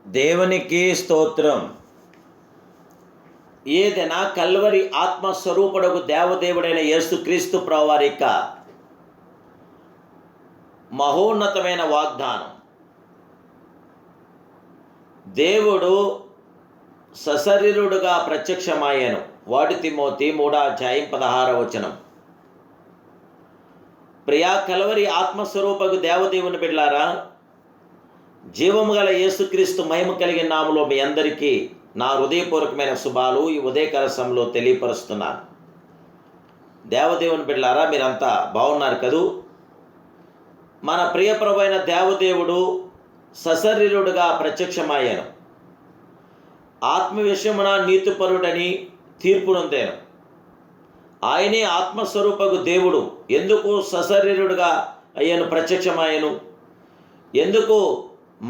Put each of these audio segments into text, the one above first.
దేవునికి స్తోత్రం. ఏదైనా కల్వరి ఆత్మస్వరూపుడకు దేవదేవుడైన యేసుక్రీస్తు ప్రభువారి యొక్క మహోన్నతమైన వాగ్దానం. దేవుడు సశరీరుడుగా ప్రత్యక్షమయ్యాను. 1 తిమోతి 3:16. ప్రియా కల్వరి ఆత్మస్వరూపకు దేవదేవుని బిడ్డలారా, జీవము గల యేసుక్రీస్తు మహిమ కలిగిన నామములో మీ అందరికీ నా హృదయపూర్వకమైన శుభాలు ఈ ఉదయకాల సమయంలో తెలియపరుస్తున్నాను. దేవదేవుని బిడ్డలారా, మీరంతా బాగున్నారు కదూ? మన ప్రియ ప్రభు అయిన దేవదేవుడు సశరీరుడుగా ప్రత్యక్షమయ్యాను. ఆత్మ విషయమున నీతిపరుడని తీర్పు నొందాను. ఆయనే ఆత్మస్వరూపకు దేవుడు. ఎందుకు సశరీరుడుగా అయ్యాను, ప్రత్యక్షమయ్యాను? ఎందుకు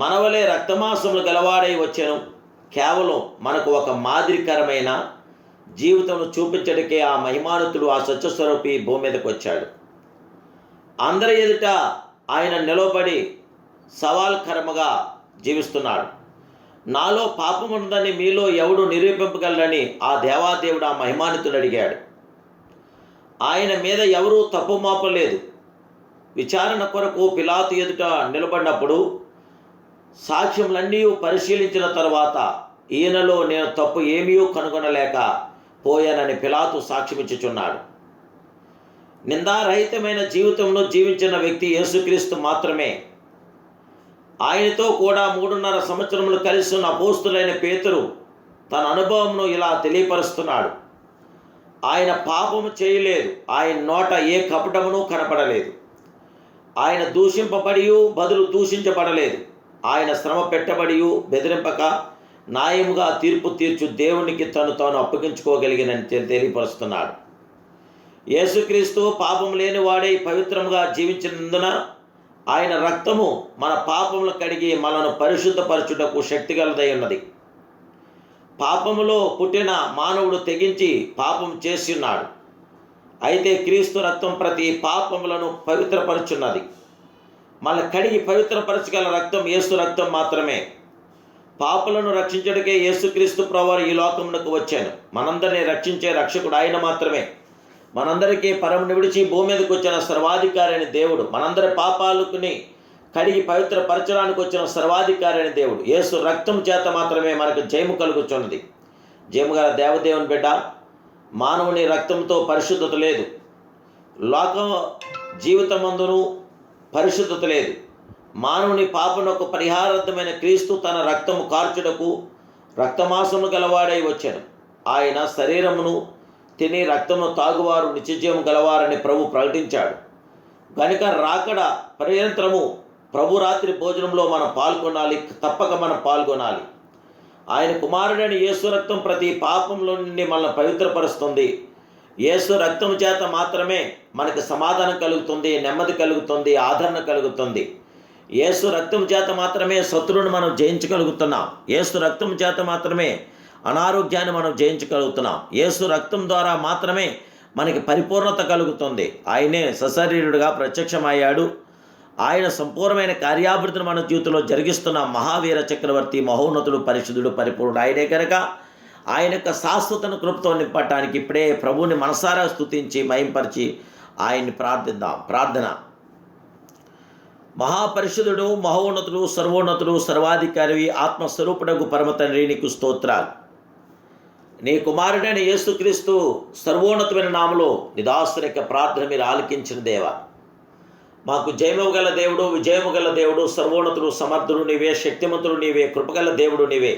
మనవలే రక్తమాంసములు గలవాడై వచ్చాను? కేవలం మనకు ఒక మాదిరికరమైన జీవితం చూపించడానికే ఆ మహిమానుతుడు, ఆ సత్యస్వరూపి భూమి మీదకి వచ్చాడు. అందరి ఎదుట ఆయన నిలబడి సవాల్కరముగా జీవిస్తున్నాడు. నాలో పాపం ఉందని మీలో ఎవడు నిరూపింపగలరని ఆ దేవాదేవుడు, ఆ మహిమానుతుడు అడిగాడు. ఆయన మీద ఎవరూ తప్పు మోపలేదు. విచారణ కొరకు పిలాతు ఎదుట నిలబడినప్పుడు సాక్ష్యములన్నీ పరిశీలించిన తర్వాత ఈయనలో నేను తప్పు ఏమీ కనుగొనలేక పోయానని పిలాతు సాక్ష్యమిచ్చుచున్నాడు. నిందారహితమైన జీవితంలో జీవించిన వ్యక్తి యేసుక్రీస్తు మాత్రమే. ఆయనతో కూడా 3.5 సంవత్సరములు కలిసి ఉన్న అపోస్తులైన పేతురు తన అనుభవంను ఇలా తెలియపరుస్తున్నాడు. ఆయన పాపము చేయలేదు. ఆయన నోట ఏ కపటమును కనపడలేదు. ఆయన దూషింపబడి బదులు దూషించబడలేదు. ఆయన శ్రమ పెట్టబడి బెదిరింపక న్యాయముగా తీర్పు తీర్చు దేవునికి తాను అప్పగించుకోగలిగినని తెలియపరుస్తున్నాడు. యేసుక్రీస్తు పాపం లేని వాడై పవిత్రముగా జీవించినందున ఆయన రక్తము మన పాపములు కడిగి మనను పరిశుద్ధపరచుటకు శక్తిగలదై ఉన్నది. పాపములో పుట్టిన మానవుడు తెగించి పాపం చేసి ఉన్నాడు. అయితే క్రీస్తు రక్తం ప్రతి పాపములను పవిత్రపరచున్నది. మన కడిగి పవిత్రపరచగల రక్తం యేసు రక్తం మాత్రమే. పాపులను రక్షించడానికే యేసుక్రీస్తు ప్రభువారు ఈ లోకమునకు వచ్చాను. మనందరినీ రక్షించే రక్షకుడు ఆయన మాత్రమే. మనందరికీ పరమును విడిచి భూమి మీదకి వచ్చిన సర్వాధికారి అయిన దేవుడు, మనందరి పాపాలని కడిగి పవిత్రపరచడానికి వచ్చిన సర్వాధికారి అయిన దేవుడు. యేసు రక్తం చేత మాత్రమే మనకు జయము కలుగుతున్నది. జయము గల దేవదేవుని బిడ్డ, మానవుని రక్తంతో పరిశుద్ధత లేదు. లోక జీవితమందును పరిశుద్ధత లేదు. మానవుని పాపనకు పరిహారార్థమైన క్రీస్తు తన రక్తము కార్చుటకు రక్తమాసము గలవాడై వచ్చాను. ఆయన శరీరమును తిని రక్తము తాగువారు నిత్యజీవం గలవారని ప్రభు ప్రకటించాడు. కనుక రాకడ పర్యంతరము ప్రభు రాత్రి భోజనంలో మనం పాల్గొనాలి. తప్పక మనం పాల్గొనాలి. ఆయన కుమారుడైన యేసు రక్తం ప్రతి పాపంలో నుండి మనల్ని పవిత్రపరుస్తుంది. యేసు రక్తం చేత మాత్రమే మనకు సమాధానం కలుగుతుంది, నెమ్మది కలుగుతుంది, ఆదరణ కలుగుతుంది. యేసు రక్తం చేత మాత్రమే శత్రువును మనం జయించగలుగుతున్నాం. యేసు రక్తం చేత మాత్రమే అనారోగ్యాన్ని మనం జయించగలుగుతున్నాం. యేసు రక్తం ద్వారా మాత్రమే మనకి పరిపూర్ణత కలుగుతుంది. ఆయనే సశరీరుడుగా ప్రత్యక్షమయ్యాడు. ఆయన సంపూర్ణమైన కార్యాభివృద్ధిని మన జీవితంలో జరిగిస్తున్న మహావీర చక్రవర్తి, మహోన్నతుడు, పరిశుద్ధుడు, పరిపూర్ణుడు ఆయనే కనుక ఆయన యొక్క శాశ్వతను కృపతో నింపటానికి ఇప్పుడే ప్రభువుని మనసారా స్తుతించి మహింపరిచి ఆయన్ని ప్రార్థిద్దాం. ప్రార్థన. మహాపరిశుద్ధుడు, మహోన్నతుడు, సర్వోన్నతుడు, సర్వాధికారి, ఆత్మస్వరూపుడకు పరమ తండ్రి, నీకు స్తోత్రాలు. నీ కుమారుడైన యేసుక్రీస్తు సర్వోన్నతమైన నామములో నిదాసుని యొక్క ప్రార్థన మీరు ఆలకించిన దేవా, మాకు జయము గల దేవుడు, విజయము గల దేవుడు, సర్వోన్నతుడు, సమర్థుడు నీవే, శక్తిమంతుడు నీవే, కృపగల దేవుడు నీవే.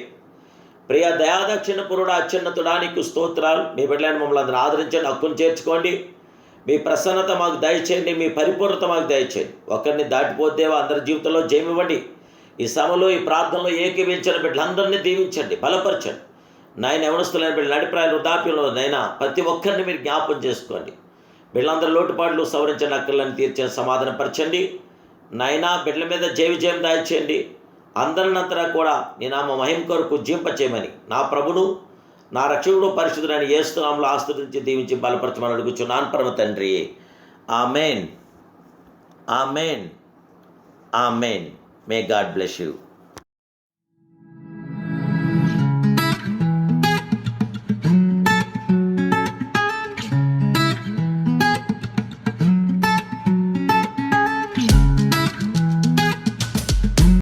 ప్రియ దయాదక్షిణ పురుడు, అత్యున్నతుడా, నీకు స్తోత్రాలు. మీ బిడ్డలను మమ్మల్ని అందరూ ఆదరించండి, హక్కును చేర్చుకోండి. మీ ప్రసన్నత మాకు దయచేయండి, మీ పరిపూర్ణత మాకు దయచేయండి. ఒకరిని దాటిపోతేవా అందరి జీవితంలో జయమివ్వండి. ఈ సమయంలో ఈ ప్రార్థనలో ఏకీవించిన బిడ్డలందరినీ దీవించండి, బలపరచండి. నాయన యవనస్తులైన బిడ్డలు, నడిప్రాయాలు, వృద్ధాప్యంలో నైనా ప్రతి ఒక్కరిని మీరు జ్ఞాపకం చేసుకోండి. బిడ్డలందరూ లోటుపాట్లు సవరించండి, అక్కర్లను తీర్చండి, సమాధానపరచండి. నాయనా బిడ్డల మీద జయ విజయం దయచేయండి. అందరినంతరా కూడా నీ నామ మహిమ కొరకు జీంపచేయమని నా ప్రభును, నా రక్షకుడు, పరిశుద్ధుడైన యేసు నామములో ఆశీర్వదించి దీవించి బలపరచమని అడుగుచున్నాను పరమ తండ్రి. Amen. Amen. Amen. May God bless you.